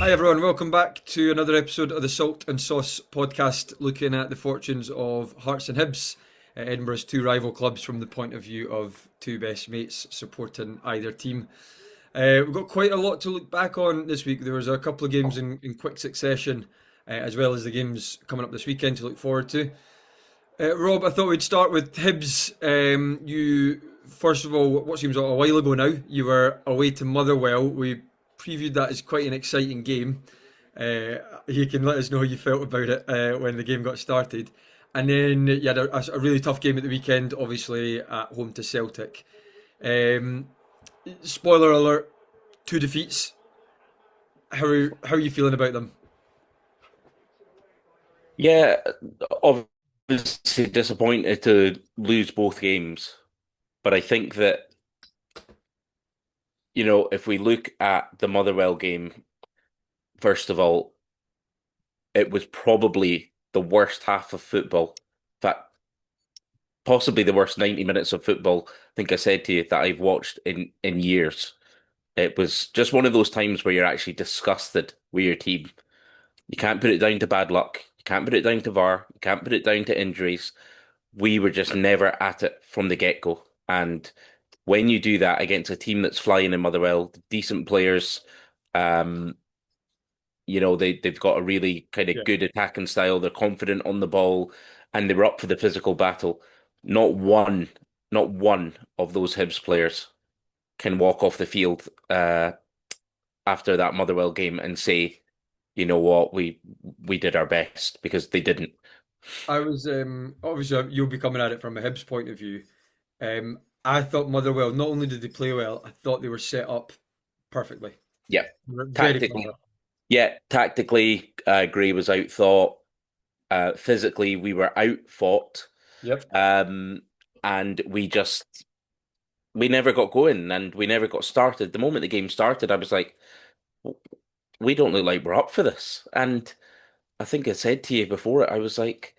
Hi everyone, welcome back to another episode of the Salt and Sauce podcast, looking at the fortunes of Hearts and Hibs, Edinburgh's two rival clubs from the point of view of two best mates supporting either team. We've got quite a lot to look back on this week. There was a couple of games in quick succession, as well as the games coming up this weekend to look forward to. Rob, I thought we'd start with Hibs. You, first of all, what seems a while ago now, you were away to Motherwell. We previewed that as quite an exciting game. You can let us know how you felt about it when the game got started. And then you had a really tough game at the weekend, obviously at home to Celtic. Um, Spoiler alert, two defeats. How are you feeling about them? Yeah, obviously disappointed to lose both games, but I think that, if we look at the Motherwell game, first of all, it was probably the worst half of football. In fact, possibly the worst 90 minutes of football, I think I said to you, that I've watched in years. It was just one of those times where you're actually disgusted with your team. You can't put it down to bad luck. You can't put it down to VAR. You can't put it down to injuries. We were just never at it from the get-go. And when you do that against a team that's flying in Motherwell, decent players, um, they've got a really kind of Yeah, good attacking style. They're confident on the ball, and they were up for the physical battle. Not one, not one of those Hibs players can walk off the field after that Motherwell game and say, you know what, we did our best, because they didn't. I was obviously you'll be coming at it from a Hibs point of view. I thought Motherwell, not only did they play well, I thought they were set up perfectly. Yeah, Very tactically. clever. Yeah, tactically, Gray was outthought. Physically, we were outfought. Yep. Um, and we never got going, and we never got started. The moment the game started, I was like, we don't look like we're up for this. And I think I said to you before it, I was like,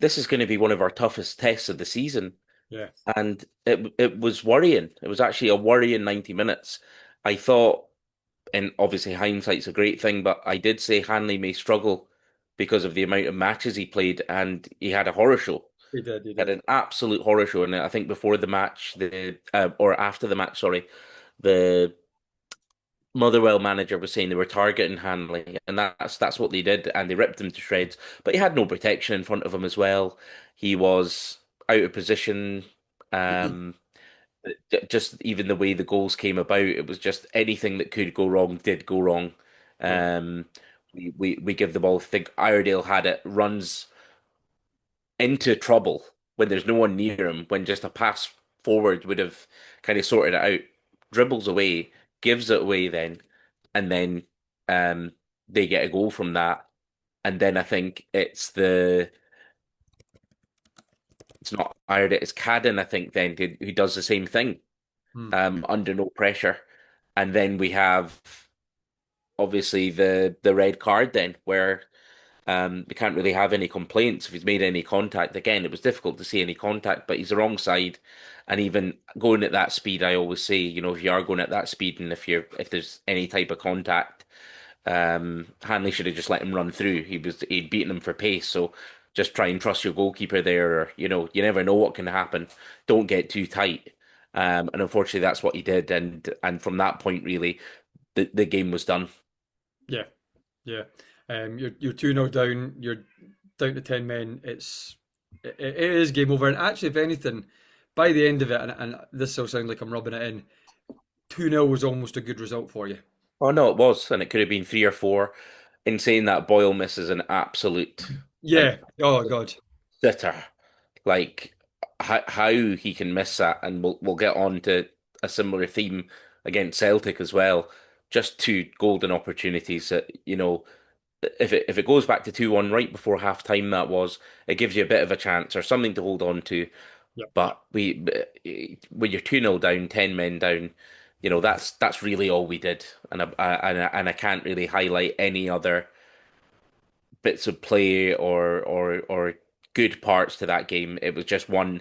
this is going to be one of our toughest tests of the season. Yeah. And it was worrying. It was actually a worrying 90 minutes. I thought, and obviously hindsight's a great thing, but I did say Hanley may struggle because of the amount of matches he played, and he had a horror show. He did. He Had did. an absolute horror show, and I think before the match, the or after the match, sorry, the Motherwell manager was saying they were targeting Hanley, and that's what they did, and they ripped him to shreds. But he had no protection in front of him as well. He was out of position. Um, just even the way the goals came about, it was just anything that could go wrong did go wrong. Yeah. Um, we give the ball. I think Iredale had it, runs into trouble when there's no one near him, when just a pass forward would have kind of sorted it out. Dribbles away, gives it away then, and then um, they get a goal from that. And then I think it's not Iredale, it's Cadden, I think, then who does the same thing Hmm. under no pressure. And then we have obviously the red card then, where we can't really have any complaints if he's made any contact. Again, it was difficult to see any contact, but he's the wrong side. And even going at that speed, I always say, if you are going at that speed, and if there's any type of contact, Hanley should have just let him run through. He'd beaten him for pace, so just try and trust your goalkeeper there. Or, you never know what can happen. Don't get too tight. And unfortunately, that's what he did. And from that point, really, the game was done. Yeah. Yeah. You're 2-0 down. You're down to 10 men. It is game over. And actually, if anything, by the end of it, and this will sound like I'm rubbing it in, 2-0 was almost a good result for you. Oh no, it was, and it could have been three or four. In saying that, Boyle misses an Yeah. Oh God. sitter. Like how he can miss that, and we'll get on to a similar theme against Celtic as well. Just two golden opportunities that, if it goes back to 2-1 right before half time, that was, it gives you a bit of a chance or something to hold on to. Yep. But when you're 2-0 down, 10 men down, that's really all we did. And I can't really highlight any other bits of play or good parts to that game. It was just one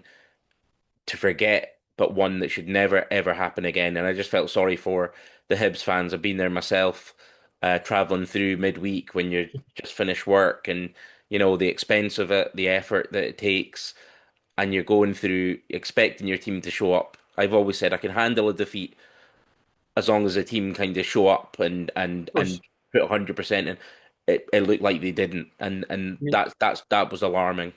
to forget, but one that should never ever happen again. And I just felt sorry for the Hibs fans. I've been there myself. traveling through midweek when you're just finished work, and the expense of it, the effort that it takes, and you're going through expecting your team to show up. I've always said I can handle a defeat as long as the team kind of show up and Of course. put 100% in. It looked like they didn't, and I mean, that was alarming.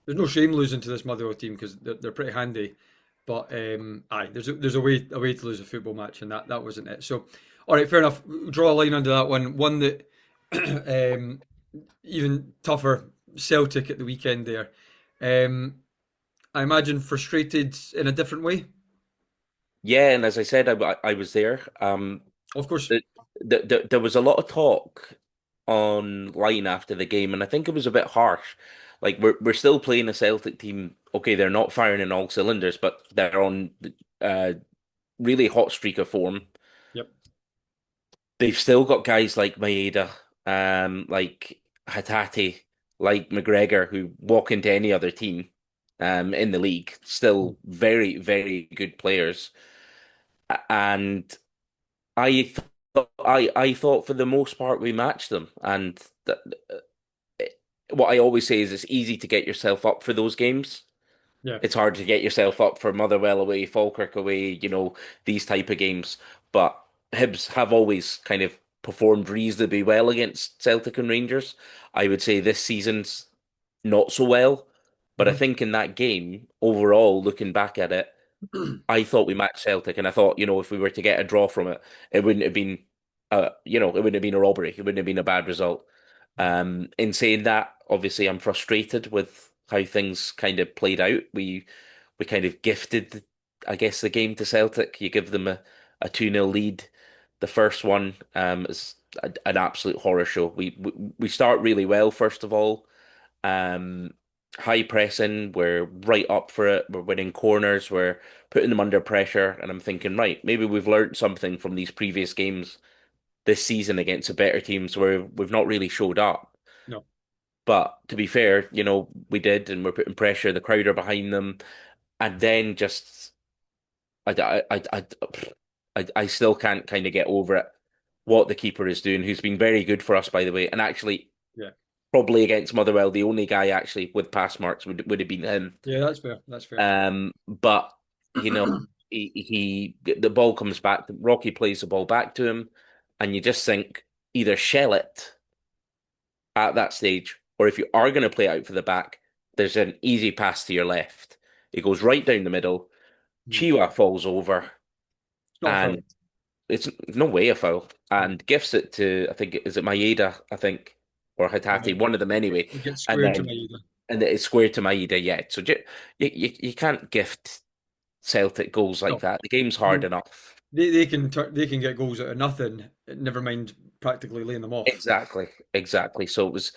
there's no shame losing to this Motherwell team because they're pretty handy. But aye, there's a way to lose a football match, and that wasn't it. So, all right, fair enough. Draw a line under that one. One that even tougher. Celtic at the weekend there. I imagine frustrated in a different way. Yeah, and as I said, I was there. Of course. The, there was a lot of talk online after the game, and I think it was a bit harsh. Like we're still playing a Celtic team. Okay, they're not firing in all cylinders, but they're on really hot streak of form. Yep. They've still got guys like Maeda, like Hatate, like McGregor, who walk into any other team in the league. Still very, very good players. And I thought for the most part we matched them. And what I always say is it's easy to get yourself up for those games. Yeah. It's hard to get yourself up for Motherwell away, Falkirk away, these type of games. But Hibs have always kind of performed reasonably well against Celtic and Rangers. I would say this season's not so well. But I Hmm. think in that game, overall, looking back at it, I thought we matched Celtic, and I thought, if we were to get a draw from it, it wouldn't have been, it wouldn't have been a robbery. It wouldn't have been a bad result. In saying that, obviously, I'm frustrated with how things kind of played out. We kind of gifted, I guess, the game to Celtic. You give them a 2-0 lead. The first one is an absolute horror show. We start really well, first of all. Um, High pressing, we're right up for it. We're winning corners, we're putting them under pressure, and I'm thinking, right, maybe we've learned something from these previous games this season against the better teams where we've not really showed up. No. But to be fair, we did, and we're putting pressure. The crowd are behind them, and then just I still can't kind of get over it. What the keeper is doing, who's been very good for us, by the way, and actually Yeah. probably against Motherwell, the only guy actually with pass marks would have been him. Yeah. That's fair. That's fair. But the ball comes back. Rocky plays the ball back to him, and you just think either shell it at that stage, or if you are going to play out for the back, there's an easy pass to your left. It goes right down the middle. Hmm. Chiwa falls over, It's not a and foul. it's no way a foul, No. and gifts it to, I think, is it Maeda, I think, or Hatate, one of them anyway, It gets and squared to then my either. it's squared to Maeda. Yeah, so you can't gift Celtic goals like No. that. The game's I hard mean, enough. they can get goals out of nothing. Never mind practically laying them off. Exactly, exactly. So it was,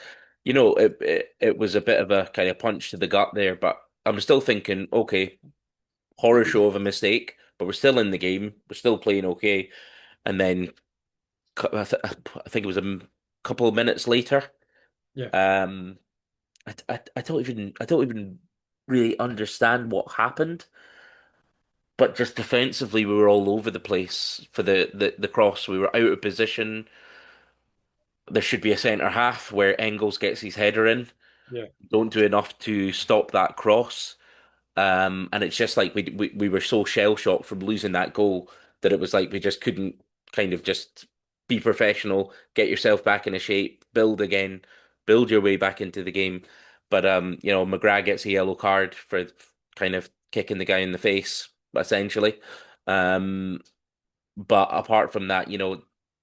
it was a bit of a kind of punch to the gut there, but I'm still thinking, okay, horror show of a mistake, but we're still in the game. We're still playing okay. And then I think it was a couple of minutes later. Yeah. Um, I don't even really understand what happened, but just defensively, we were all over the place for the cross. We were out of position. There should be a centre half where Engels gets his header in. Yeah. Don't do enough to stop that cross. And it's just like we were so shell shocked from losing that goal that it was like we just couldn't kind of just be professional, get yourself back into shape, build again, build your way back into the game. But McGrath gets a yellow card for kind of kicking the guy in the face, essentially. Um, but apart from that,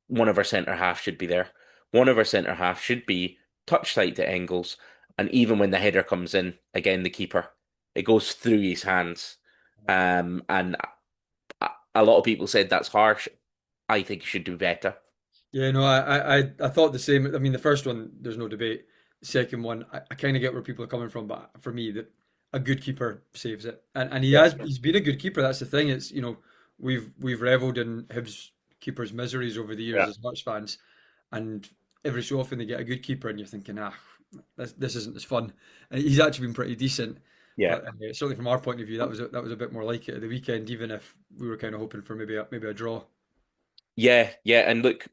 one of our centre half should be there. One of our centre half should be touch tight to Engels. And even when the header comes in, again, the keeper, it goes through his hands. And a lot of people said that's harsh. I think he should do better. Yeah, no, I thought the same. I mean, the first one, there's no debate. The second one, I kind of get where people are coming from, but for me, that a good keeper saves it, and Yeah. he's been a good keeper. That's the thing. It's we've revelled in Hibs keepers' miseries over the years Yeah. as Hearts fans, and every so often they get a good keeper, and you're thinking, this isn't as fun. And he's actually been pretty decent, Yeah. but certainly from our point of view, that was a bit more like it at the weekend, even if we were kind of hoping for maybe a draw. Yeah. Yeah. And look,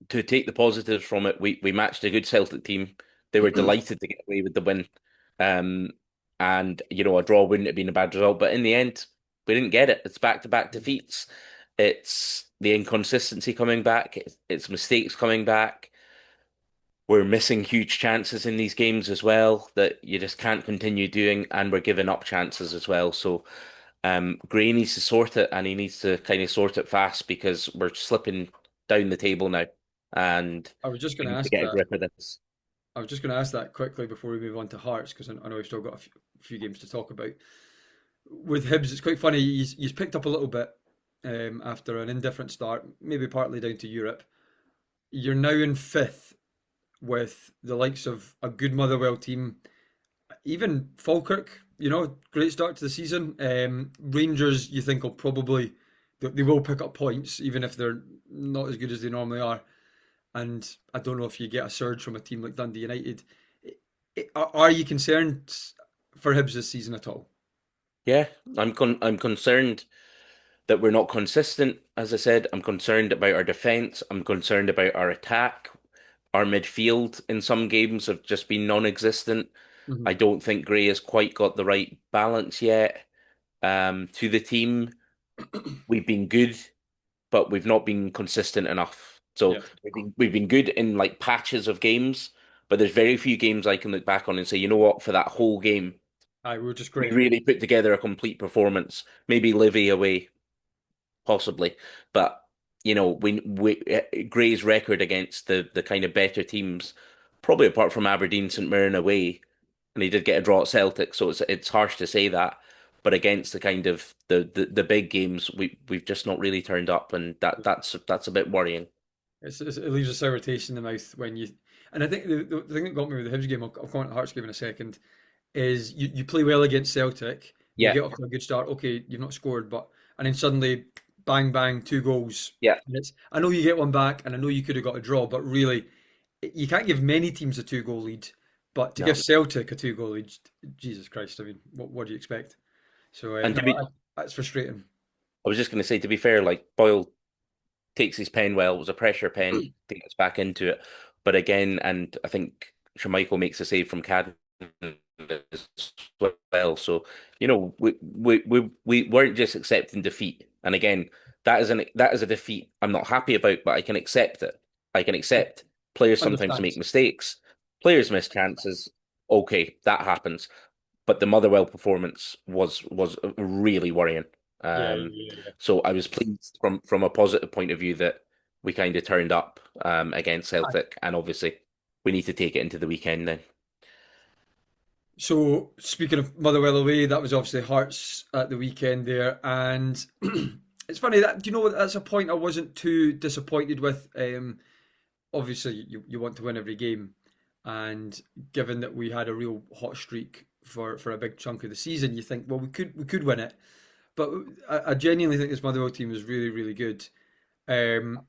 to take the positives from it, we matched a good Celtic team. They were delighted to get away with the win. Um, and a draw wouldn't have been a bad result, but in the end, we didn't get it. It's back-to-back defeats. It's the inconsistency coming back. It's mistakes coming back. We're missing huge chances in these games as well that you just can't continue doing, and we're giving up chances as well. So Gray needs to sort it, and he needs to kind of sort it fast because we're slipping down the table now, and I was just we going to need to ask get a that. grip of this. I was just going to ask that quickly before we move on to Hearts because I know we've still got a few games to talk about. With Hibs, it's quite funny. He's picked up a little bit after an indifferent start, maybe partly down to Europe. You're now in fifth with the likes of a good Motherwell team, even Falkirk. Great start to the season. Rangers, you think will probably they will pick up points even if they're not as good as they normally are. And I don't know if you get a surge from a team like Dundee United. Are you concerned for Hibs this season at all? Yeah, I'm concerned that we're not consistent. As I said, I'm concerned about our defense. I'm concerned about our attack. Our midfield in some games have just been non-existent. I Mhm. don't think Gray has quite got the right balance yet. To the team, we've been good, but we've not been consistent enough. So Yeah, we've been good in like patches of games, but there's very few games I can look back on and say, you know what, for that whole game, I we were just we great. really put together a complete performance. Maybe Livy away, possibly, but Gray's record against the kind of better teams, probably apart from Aberdeen, St Mirren away, and he did get a draw at Celtic, so it's harsh to say that. But against the kind of the big games, we've just not really turned up, and that's a bit worrying. It leaves a sour taste in the mouth when you. And I think the thing that got me with the Hibs game, I'll come on to the Hearts game in a second, is you play well against Celtic, you Yeah, get off to a good start. Okay, you've not scored, but and then suddenly, bang bang, two goals. yeah, And I know you get one back, and I know you could have got a draw, but really, you can't give many teams a two-goal lead. But to give no. Celtic a two-goal lead, Jesus Christ! I mean, what do you expect? So And no, to be, that's frustrating. I was just going to say, to be fair, like Boyle takes his pen well. It was a pressure pen to get us back into it. But again, and I think Michael makes a save from Cadden as well. So, we weren't just accepting defeat. And again, that is a defeat I'm not happy about, but I can accept it. I can accept players sometimes Understand? make mistakes, players miss chances. Okay, that happens. But the Motherwell performance was really worrying. Yeah, Um, yeah, yeah. so I was pleased from a positive point of view that we kind of turned up against Aye. Celtic, and obviously we need to take it into the weekend then. So speaking of Motherwell away, that was obviously Hearts at the weekend there, and it's funny that do you know what? That's a point I wasn't too disappointed with. Obviously, you want to win every game, and given that we had a real hot streak for a big chunk of the season, you think, well, we could win it. But I genuinely think this Motherwell team is really really good, um,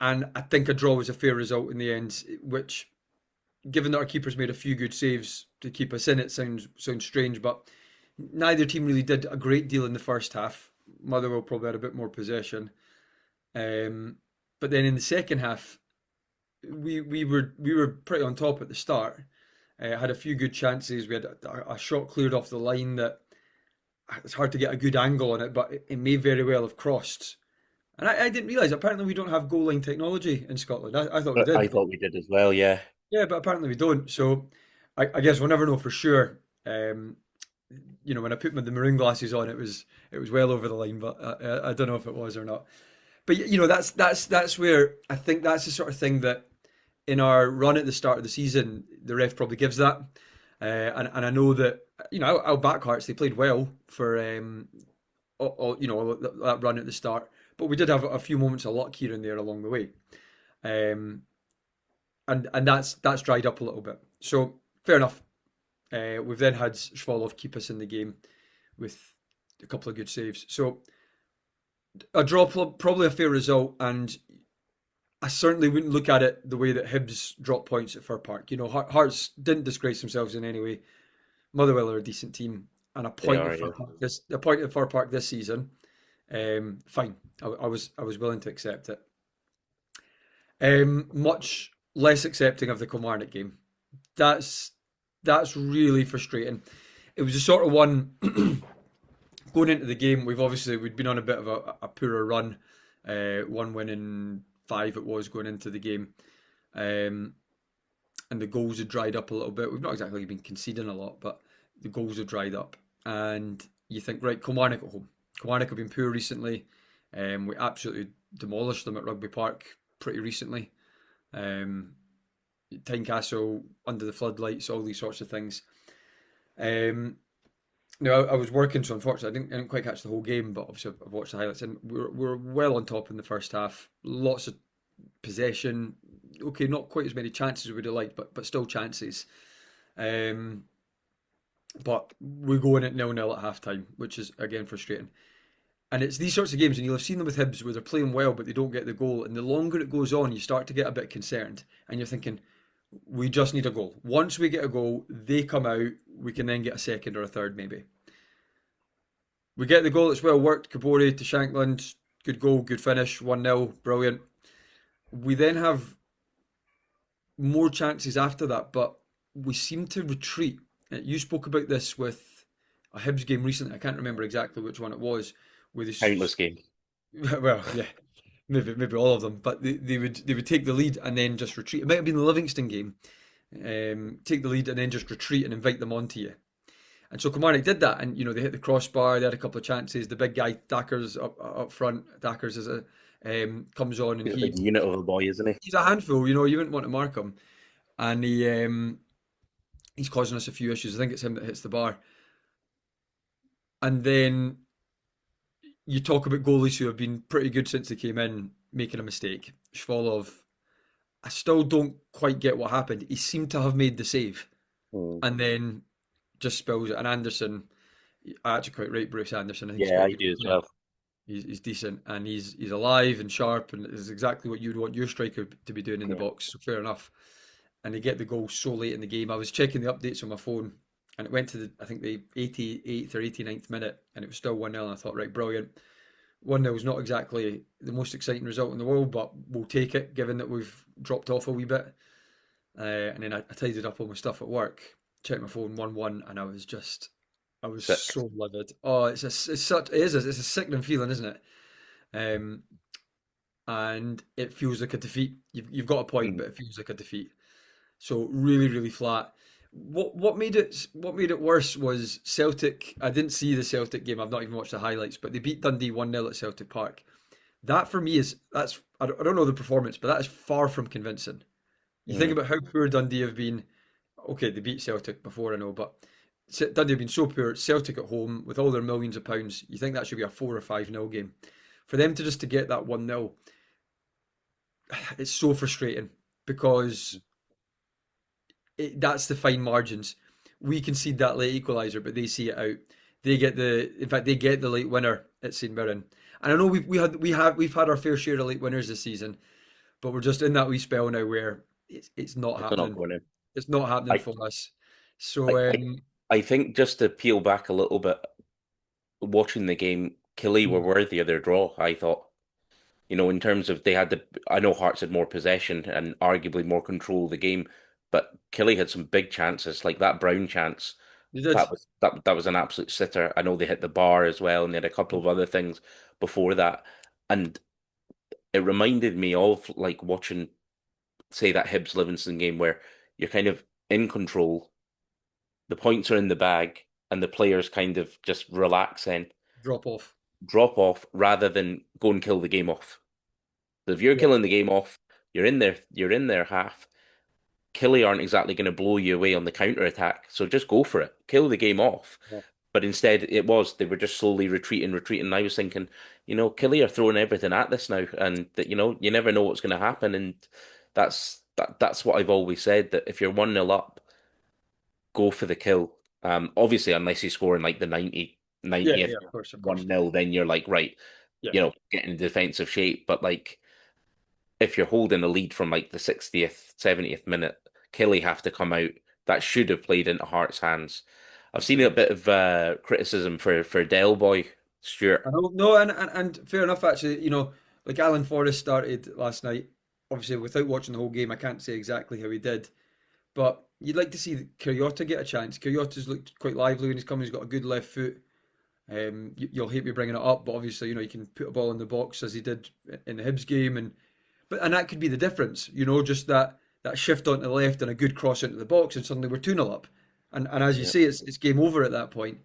and I think a draw was a fair result in the end, which given that our keepers made a few good saves to keep us in, it sounds strange, but neither team really did a great deal in the first half. Motherwell probably had a bit more possession, um, but then in the second half, we were pretty on top at the start. Had a few good chances. We had a shot cleared off the line that it's hard to get a good angle on it, but it may very well have crossed. And I didn't realise. Apparently, we don't have goal line technology in Scotland. I thought we But I did. thought we did as well, yeah. Yeah, but apparently we don't. So I guess we'll never know for sure. When I put the maroon glasses on, it was well over the line, but I don't know if it was or not. But that's where I think that's the sort of thing that in our run at the start of the season, the ref probably gives that. And I know that I'll back Hearts. They played well for that run at the start, but we did have a few moments of luck here and there along the way. Um, and that's dried up a little bit. So fair enough. We've then had Schwolow keep us in the game with a couple of good saves. So a draw, probably a fair result, and I certainly wouldn't look at it the way that Hibs dropped points at Fir Park. Hearts didn't disgrace themselves in any way. Motherwell are a decent team, and a They point are, at Fir yeah. Park this season, fine. I was willing to accept it. Much less accepting of the Kilmarnock game. That's that's really frustrating. It was a sort of one going into the game. We'd been on a bit of a poorer run. One win in five it was going into the game, um, and the goals had dried up a little bit. We've not exactly been conceding a lot, but the goals have dried up. And you think, right, Kilmarnock at home. Kilmarnock have been poor recently. We absolutely demolished them at Rugby Park pretty recently. Um, Tynecastle under the floodlights, all these sorts of things. Um, no, I was working, so unfortunately I didn't quite catch the whole game, but obviously I've watched the highlights, and we're well on top in the first half. Lots of possession. Okay, not quite as many chances as we would have liked, but still chances. Um, but we're going at 0-0 at half time, which is again frustrating. And it's these sorts of games, and you'll have seen them with Hibs where they're playing well, but they don't get the goal. And the longer it goes on, you start to get a bit concerned, and you're thinking, we just need a goal. Once we get a goal, they come out, we can then get a second or a third, maybe. We get the goal, it's well worked. Kabore to Shankland, good goal, good finish, 1-0, brilliant. We then have more chances after that, but we seem to retreat. You spoke about this with a Hibs game recently. I can't remember exactly which one it was. Where Countless games. well, yeah, maybe all of them, but they would take the lead and then just retreat. It might have been the Livingston game. Take the lead and then just retreat and invite them onto you. And so Kilmarnock did that, and they hit the crossbar. They had a couple of chances. The big guy Dackers up front. Dackers is comes on, and He's a big unit of a boy, isn't he? he's a handful. You wouldn't want to mark him, and he's causing us a few issues. I think it's him that hits the bar, and then you talk about goalies who have been pretty good since they came in, making a mistake. Shvolov, I still don't quite get what happened. He seemed to have made the save, Mm. and then just spills it. And Anderson, I actually quite rate Bruce Anderson. I think he's Yeah, quite I good. do as well. He's decent, and he's alive and sharp, and is exactly what you'd want your striker to be doing in the Yeah. box. So fair enough. And they get the goal so late in the game. I was checking the updates on my phone, and it went to I think the 88th or 89th minute, and it was still 1-0. And I thought, right, brilliant. 1-0 is not exactly the most exciting result in the world, but we'll take it given that we've dropped off a wee bit. And then I tidied up all my stuff at work, checked my phone, 1-1, and I was Sick. so livid. Oh, it's a sickening feeling, isn't it? Um, and it feels like a defeat. You've got a point, Mm. but it feels like a defeat. So really, really flat. What made it worse was Celtic. I didn't see the Celtic game. I've not even watched the highlights, but they beat Dundee 1-0 at Celtic Park. That for me is that's I don't know the performance, but that is far from convincing. You think Mm. about how poor Dundee have been. Okay, they beat Celtic before, I know, but Dundee have been so poor. Celtic at home with all their millions of pounds, you think that should be a 4 or 5-0 game. For them to get that 1-0, it's so frustrating because that's the fine margins. We concede that late equaliser, but they see it out. In fact, they get the late winner at St Mirren. And I know we've had our fair share of late winners this season, but we're just in that wee spell now where it's not They're not happening. going in. It's not happening I, for us. I, So I, I think just to peel back a little bit, watching the game, Killie were worthy of their draw, I thought. In terms of I know Hearts had more possession and arguably more control of the game, but Killie had some big chances, like that Brown chance. they That did. was that was an absolute sitter. I know they hit the bar as well, and they had a couple of other things before that, and it reminded me of like watching, say, that Hibs Livingston game where you're kind of in control, the points are in the bag, and the players kind of just relax and Drop off. drop off rather than go and kill the game off. So if you're Yeah. killing the game off, you're in their half. Killie aren't exactly going to blow you away on the counter attack, so just go for it, kill the game off. Yeah. But instead, they were just slowly retreating, retreating. And I was thinking, Killie are throwing everything at this now, and that you never know what's going to happen. And that's what I've always said, that if you're 1-0 up, go for the kill. Obviously, unless you score in like the Yeah, 90th yeah, of course, of course. 1-0, then you're like, right, Yeah. get in defensive shape. But like, if you're holding a lead from like the 60th, 70th minute, Kelly have to come out. That should have played into Hart's hands. I've seen a bit of criticism for Del Boy, Stuart. I know, no, and fair enough actually. Like Alan Forrest started last night. obviously without watching the whole game, I can't say exactly how he did. But you'd like to see Kyoto get a chance. Kyoto's looked quite lively when he's come. He's got a good left foot. You'll hate me bringing it up, but obviously, you can put a ball in the box as he did in the Hibs game, and that could be the difference. Just that shift onto the left and a good cross into the box, and suddenly we're 2-0 up. And as you Yeah, say, it's game over at that point.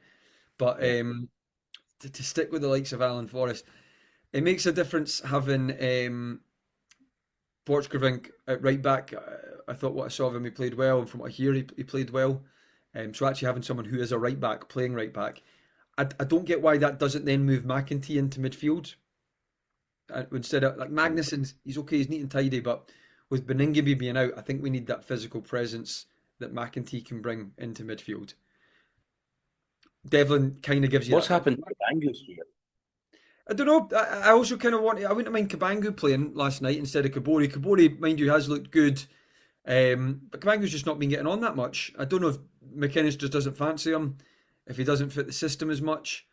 But yeah. to stick with the likes of Alan Forrest, it makes a difference having Borchgrevink at right back. I thought what I saw of him, he played well, and from what I hear, he played well. So actually having someone who is a right back playing right back, I don't get why that doesn't then move McEntee into midfield instead of like Mm. Magnusson. He's okay, he's neat and tidy, but with Beningame being out, I think we need that physical presence that McEntee can bring into midfield. Devlin kind of gives you What's that. happened to Angus here? I don't know. I also kind of want. I wouldn't mind Kabangu playing last night instead of Kabori. Kabori, mind you, has looked good, but Kabangu's just not been getting on that much. I don't know if McInnes just doesn't fancy him, if he doesn't fit the system as much.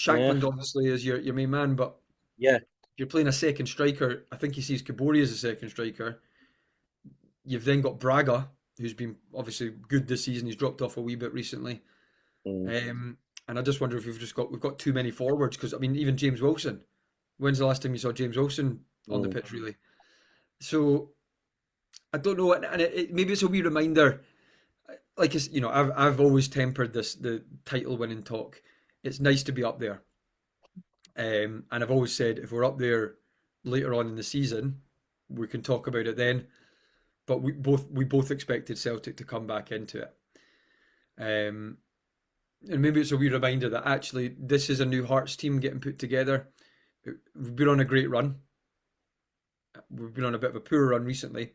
Yeah, Shankland obviously is your main man, but yeah. if you're playing a second striker, I think he sees Kabori as a second striker. You've then got Braga, who's been obviously good this season. He's dropped off a wee bit recently. Mm, And I just wonder if we've got too many forwards because I mean even James Wilson. When's the last time you saw James Wilson on the mm, pitch really? So I don't know, and maybe it's a wee reminder. Like I've always tempered the title winning talk. It's nice to be up there, and I've always said if we're up there later on in the season, we can talk about it then. But we both expected Celtic to come back into it. Um, and maybe it's a wee reminder that actually this is a new Hearts team getting put together. We've been on a great run. We've been on a bit of a poor run recently.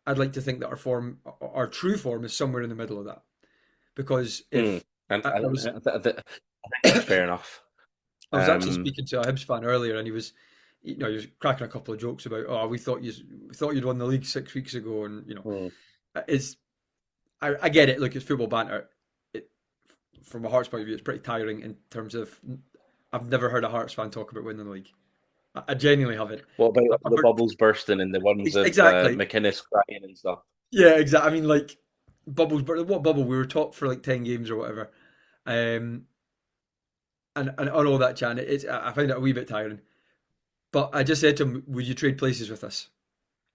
I'd like to think that our true form, is somewhere in the middle of that. Because mm. if And I was, I think that's fair enough. I was actually Um, speaking to a Hibs fan earlier, and he was cracking a couple of jokes about, oh, we thought you'd won the league 6 weeks ago, and mm, it's, I get it. Look, it's football banter. It, from a Hearts point of view, it's pretty tiring in terms of I've never heard a Hearts fan talk about winning the league. I genuinely haven't. what about I've the heard, bubbles bursting and the ones of exactly. McInnes crying and stuff? Yeah, exactly. I mean, like bubbles, but what bubble? We were top for like 10 games or whatever, um, and all that chant. I find it a wee bit tiring. But I just said to him, "Would you trade places with us?"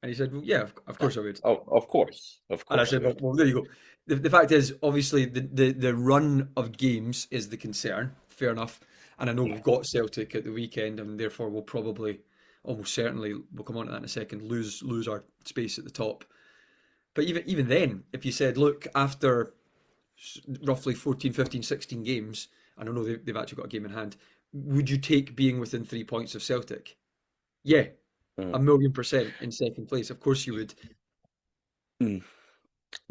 And he said, "Well, yeah, of Yeah. course I would." Oh, of And I course said, I "Well, would. well there you go." The fact is, obviously, the run of games is the concern. Fair enough. And I know Yeah. we've got Celtic at the weekend, and therefore we'll probably, almost certainly, we'll come on to that in a second, lose our space at the top. But even then, if you said, look, after roughly 14, 15, 16 games, I don't know they've actually got a game in hand, would you take being within 3 points of Celtic? Yeah, a Mm. million percent in second place. Of course you would. Mm.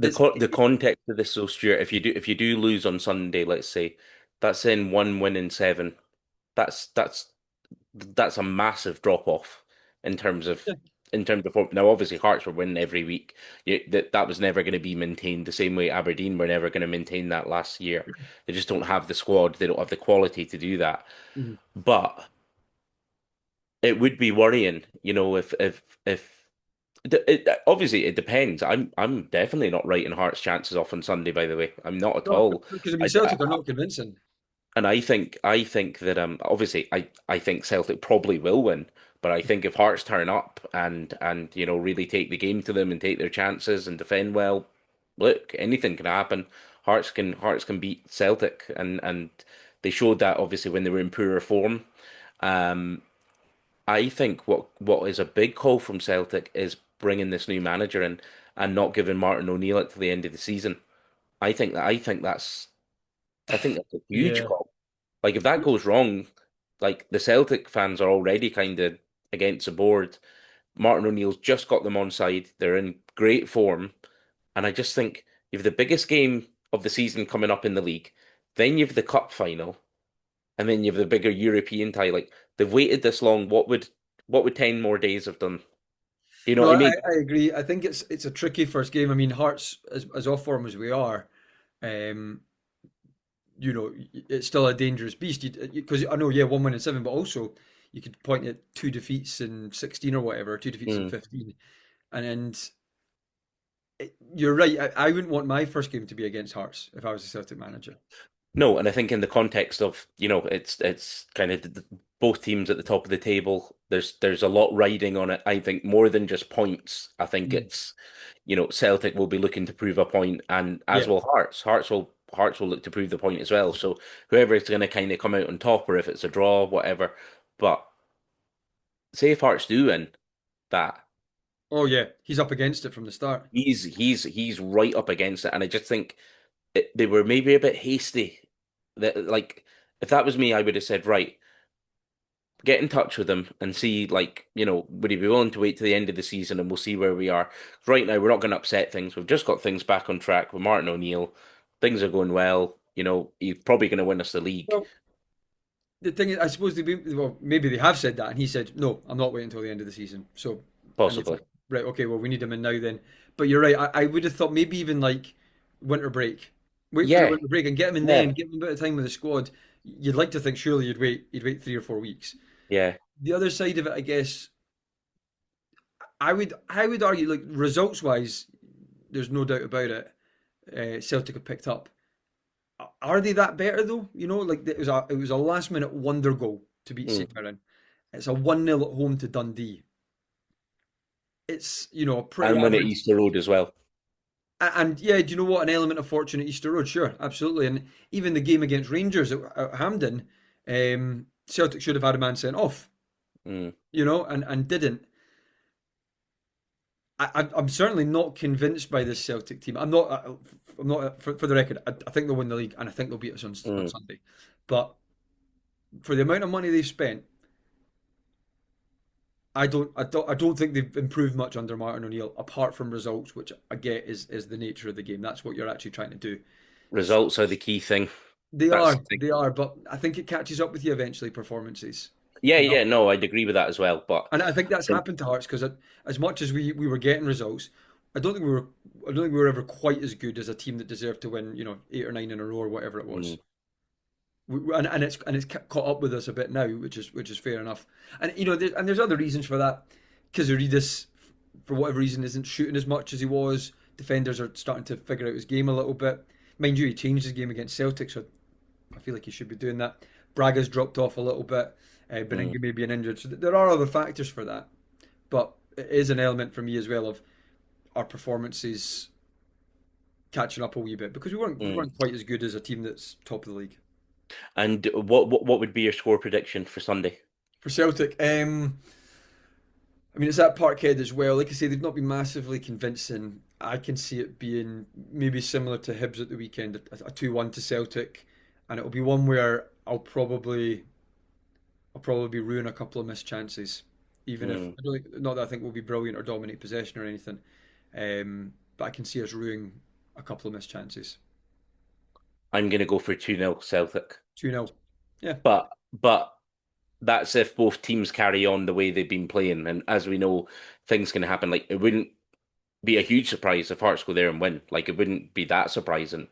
It's The context of this, though, Stuart, if you do lose on Sunday, let's say, that's in one win in seven. That's that's that's a massive drop off in terms of yeah. form. Now, obviously, Hearts were winning every week. That was never going to be maintained the same way Aberdeen were never going to maintain that last year. They just don't have the squad. They don't have the quality to do that. Mhm. But it would be worrying, if obviously it depends. I'm definitely not writing Hearts' chances off on Sunday. By the way, I'm not at No, all. because I mean I, Celtic are not convincing. and I think that obviously I think Celtic probably will win, but I think if Hearts turn up and really take the game to them and take their chances and defend well, look, anything can happen. Hearts can beat Celtic, and they showed that obviously when they were in poorer form. Um, I think what is a big call from Celtic is bringing this new manager in and not giving Martin O'Neill it to the end of the season. I think that's a huge Yeah. call. Like if that goes wrong, like the Celtic fans are already kind of against the board. Martin O'Neill's just got them on side. They're in great form, and I just think you've the biggest game of the season coming up in the league, then you've the cup final, and then you've the bigger European tie. Like they've waited this long. What would 10 more days have done? You know No, what I I, mean? I agree. I think it's a tricky first game. I mean, Hearts, as off form as we are, um, it's still a dangerous beast. Because I know, yeah, 1 win in seven, but also you could point at two defeats in 16 or whatever, two defeats in Mm. 15, and you're right. I wouldn't want my first game to be against Hearts if I was a Celtic manager. No, and I think in the context of, it's kind of both teams at the top of the table. There's a lot riding on it. I think more than just points. I think Mm. it's, Celtic will be looking to prove a point, and as Yeah. will Hearts. Hearts will look to prove the point as well. So whoever is going to kind of come out on top, or if it's a draw, whatever. But say if Hearts do win that, Oh yeah, he's up against it from the start. he's right up against it, and I just think they were maybe a bit hasty. That like if that was me, I would have said, right, get in touch with him and see, like, would he be willing to wait to the end of the season and we'll see where we are. Right now, we're not going to upset things. We've just got things back on track with Martin O'Neill. Things are going well. He's probably going to win us the league, Well, the thing is, I suppose well, maybe they have said that, and he said, "No, I'm not waiting until the end of the season." So, and they possibly. thought, right, okay, well, we need him in now then. But you're right. I would have thought maybe even like winter break, wait for the Yeah, winter break and get him in then, yeah, give him a bit of time with the squad. You'd like to think surely you'd wait 3 or 4 weeks. yeah. The other side of it, I guess, I would argue like results wise, there's no doubt about it. Celtic have picked up. Are they that better though? Like it was a last minute wonder goal to beat Mm. St Mirren. It's a 1-0 at home to Dundee. It's a pretty And win at average. Easter Road as well. And yeah, do you know what? An element of fortune at Easter Road, sure, absolutely. And even the game against Rangers at Hampden, Celtic should have had a man sent off, Mm. and didn't. I'm certainly not convinced by this Celtic team. I'm not. I'm not. For the record, I think they'll win the league, and I think they'll beat us on Mm. Sunday. But for the amount of money they've spent, I don't think they've improved much under Martin O'Neill, apart from results, which I get is the nature of the game. That's what you're actually trying to do. Results are the key thing. They That's are, the thing. they are, but I think it catches up with you eventually. Performances, Yeah, you know, yeah, no, I'd agree with that as well. But and I think I that's think, happened to Hearts because as much as we were getting results, I don't think we were. I don't think we were ever quite as good as a team that deserved to win, 8 or 9 in a row or whatever it was. mm, And it's caught up with us a bit now, which is fair enough. And there's other reasons for that. Kazarides, for whatever reason, isn't shooting as much as he was. Defenders are starting to figure out his game a little bit. Mind you, he changed his game against Celtic, so I feel like he should be doing that. Braga's dropped off a little bit. mm. Beninga may be an injured, so there are other factors for that. But it is an element for me as well of our performances catching up a wee bit because we weren't we Mm. weren't quite as good as a team that's top of the league. And what would be your score prediction for Sunday? For Celtic, I mean, it's at Parkhead as well. Like I say, they've not been massively convincing. I can see it being maybe similar to Hibs at the weekend, a 2-1 to Celtic, and it'll be one where I'll probably ruin a couple of missed chances, even if Mm. I don't think, not that I think we'll be brilliant or dominate possession or anything, but I can see us ruining a couple of missed chances. I'm going to go for 2-0 Celtic. 2-0. Yeah. But that's if both teams carry on the way they've been playing. And as we know, things can happen. Like, it wouldn't be a huge surprise if Hearts go there and win. Like, it wouldn't be that surprising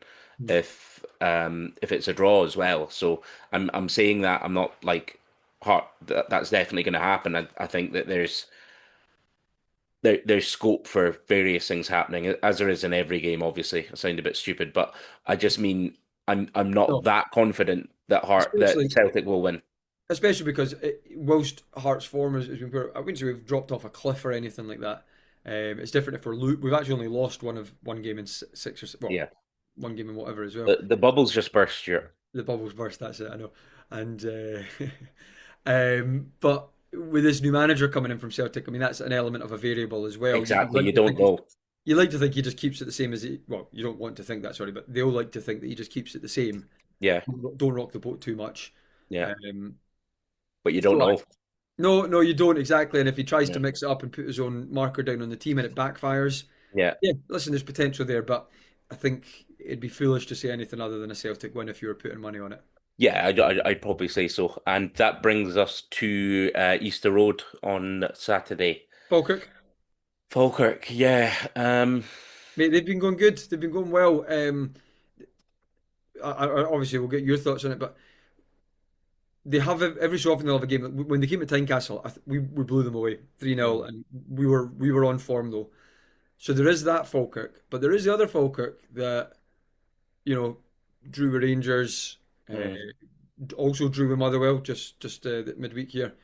if it's a draw as well. So I'm saying that I'm not like Heart. That's definitely going to happen. I think that there's scope for various things happening, as there is in every game. Obviously, I sound a bit stupid, but I just mean I'm not No, that confident that especially Celtic will win. especially because whilst Hearts' form has been poor, I wouldn't say we've dropped off a cliff or anything like that. It's different if we've actually only lost one game in six well, Yeah, one game in whatever as well. the bubbles just burst, Stuart. The bubbles burst. That's it. I know. And but with this new manager coming in from Celtic, I mean that's an element of a variable as well. You'd Exactly. like You to don't think know. you like to think he just keeps it the same as he. Well, you don't want to think that, sorry, but they'll like to think that he just keeps it the same. Yeah, Don't rock the boat too much. yeah, Um, but you don't so know. no, no, you don't exactly. And if he tries to Yeah, mix it up and put his own marker down on the team and it backfires, yeah, yeah, listen, there's potential there, but I think it'd be foolish to say anything other than a Celtic win if you were putting money on it. yeah. I'd probably say so. And that brings us to Easter Road on Saturday. Falkirk, Falkirk, yeah. mate, they've been going good. They've been going well. Obviously, we'll get your thoughts on it, but they have every so often they'll have a game. When they came to Tynecastle, we blew them away 3-0, Mm, and we were on form though. So there is that Falkirk, but there is the other Falkirk that you know drew with Rangers, mm, also drew with Motherwell just midweek here,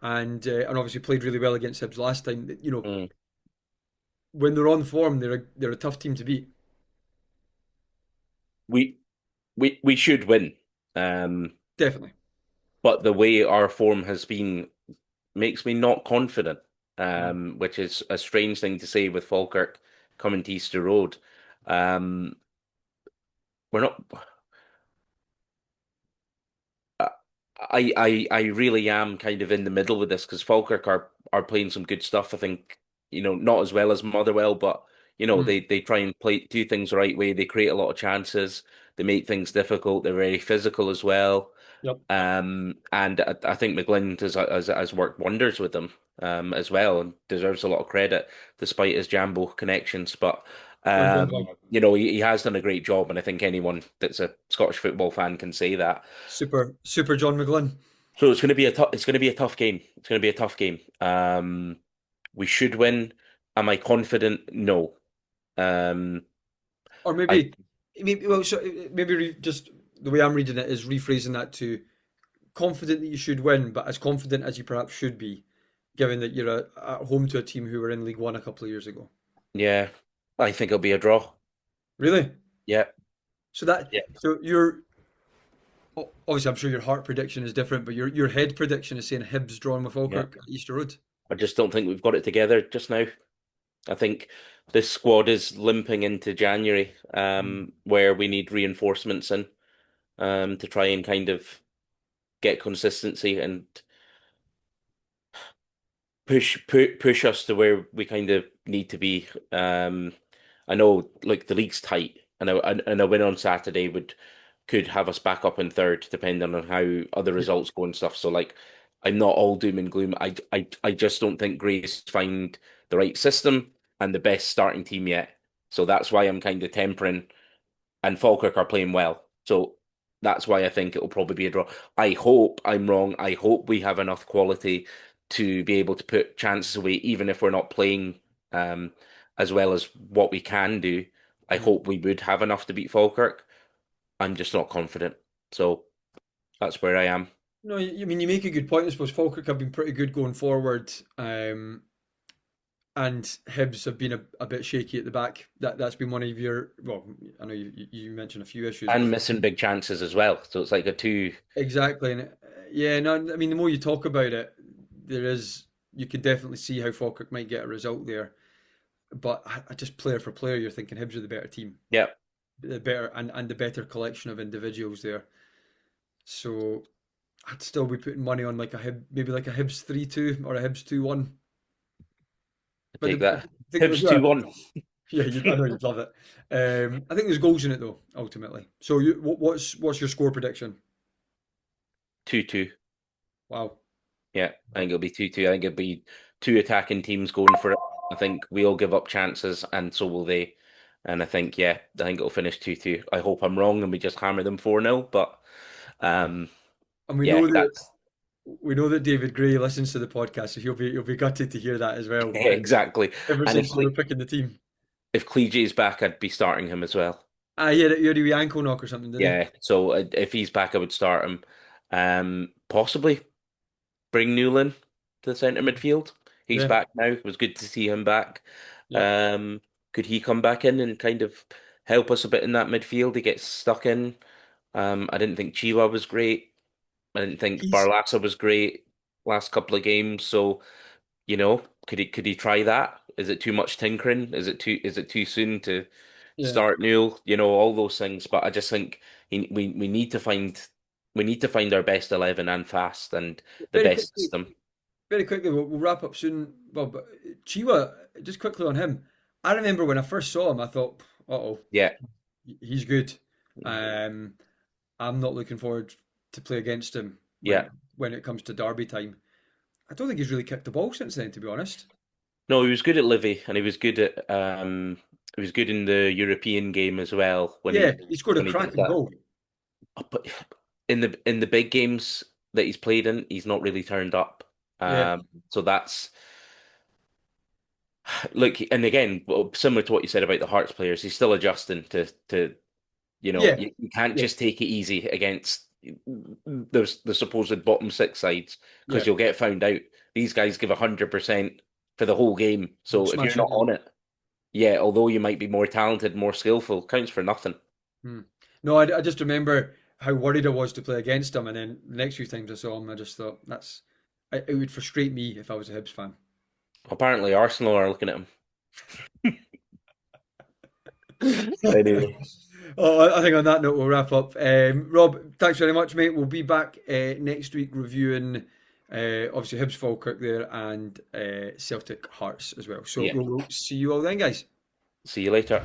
and obviously played really well against Hibs last time. mm. When they're on form, they're a tough team to beat. We we should win. Um, Definitely. but the way our form has been makes me not confident. Which is a strange thing to say with Falkirk coming to Easter Road. Um, we're not. I really am kind of in the middle with this because Falkirk are playing some good stuff. I think not as well as Motherwell, but Mm. they try and play do things the right way. They create a lot of chances. They make things difficult. They're very physical as well. Yep. And I think McGlynn has worked wonders with them as well and deserves a lot of credit despite his Jambo connections. But Unbelievable. he has done a great job, and I think anyone that's a Scottish football fan can say that. Super John McGlynn. So it's going to be a tough game. It's going to be a tough game. We should win. Am I confident? No. Um, Or I maybe well, so maybe just the way I'm reading it is rephrasing that to confident that you should win, but as confident as you perhaps should be, given that you're at home to a team who were in League One a couple of years ago. yeah, I think it'll be a draw. Really? Yeah, So that yeah, so your obviously I'm sure your heart prediction is different, but your head prediction is saying Hibs drawing with yeah. Falkirk at Easter Road. I just don't think we've got it together just now. I think this squad is limping into January, Mm. where we need reinforcements in, to try and kind of get consistency and push us to where we kind of need to be. I know like the league's tight, and a win on Saturday would could have us back up in third, depending on how other Yeah. results go and stuff. So like, I'm not all doom and gloom. I just don't think Gray's find the right system and the best starting team yet. So that's why I'm kind of tempering. And Falkirk are playing well. So that's why I think it'll probably be a draw. I hope I'm wrong. I hope we have enough quality to be able to put chances away, even if we're not playing um, as well as what we can do. I Mm. hope we would have enough to beat Falkirk. I'm just not confident. So that's where I am. No, I mean you make a good point. I suppose Falkirk have been pretty good going forward, and Hibs have been a bit shaky at the back. That's been one of your well, I know you mentioned a few issues, but And missing big chances as well. So it's like a two. exactly, and yeah, no, I mean the more you talk about it, there is you can definitely see how Falkirk might get a result there. But I just player for player, you're thinking Hibs are the better team, Yeah, the better and the better collection of individuals there. So I'd still be putting money on like a maybe like a Hibs 3-2 or a Hibs 2-1. I But take that. I think Hibs there's yeah, 2-1. yeah, I know you'd love it. I think there's goals in it though, ultimately. So what's your score prediction? 2-2. Wow. Yeah, I think it'll be 2-2. I think it'll be two attacking teams going for it. I think we'll give up chances, and so will they. And I think, yeah, I think it'll finish 2-2. I hope I'm wrong and we just hammer them 4-0. But um, And we yeah, know that that's we know that David Gray listens to the podcast, so he'll be gutted to hear that as well. yeah, exactly. Ever And since you were picking the team. If Cleege's back, I'd be starting him as well. He had a wee ankle knock or something, didn't Yeah, so if he's back, I would start him. Possibly bring Newland to the centre he? midfield. He's Yeah, back now. It was good to see him back. yeah. Um, could he come back in and kind of help us a bit in that midfield? He gets stuck in. I didn't think Chiwa was great. I didn't think He's Barlasa was great last couple of games. So, could he try that? Is it too much tinkering? Is it too soon to yeah. start Newell? All those things. But I just think we need to find our best 11 and fast and the Very best quickly, system. very quickly, we'll wrap up soon. Well, but Chiwa, just quickly on him. I remember when I first saw him, I thought, "Uh-oh, Yeah. he's good." Um, I'm not looking forward to play against him Yeah. when it comes to derby time. I don't think he's really kicked the ball since then, to be honest. No, he was good at Livy and he was good in the European game as well when Yeah, he he scored a when he did cracking that. goal. But in the big games, that he's played in, he's not really turned up. Yeah, So that's look, and again, well, similar to what you said about the Hearts players, he's still adjusting to yeah, you can't yeah, just take it easy against the supposed bottom six sides yeah. because you'll get found out. These guys give 100% for the whole game. So if you're Smash not into on them. it, yeah, although you might be more talented, more skillful, counts for nothing. Hmm. No, I just remember how worried I was to play against him, and then the next few times I saw him, I just thought it would frustrate me if I was a Hibs fan. Apparently, Arsenal are looking at him. Anyway, Oh, I think on that note we'll wrap up. Rob, thanks very much, mate. We'll be back next week reviewing obviously Hibs Falkirk there and Celtic Hearts as well. So yeah. we'll see you all then, guys. See you later.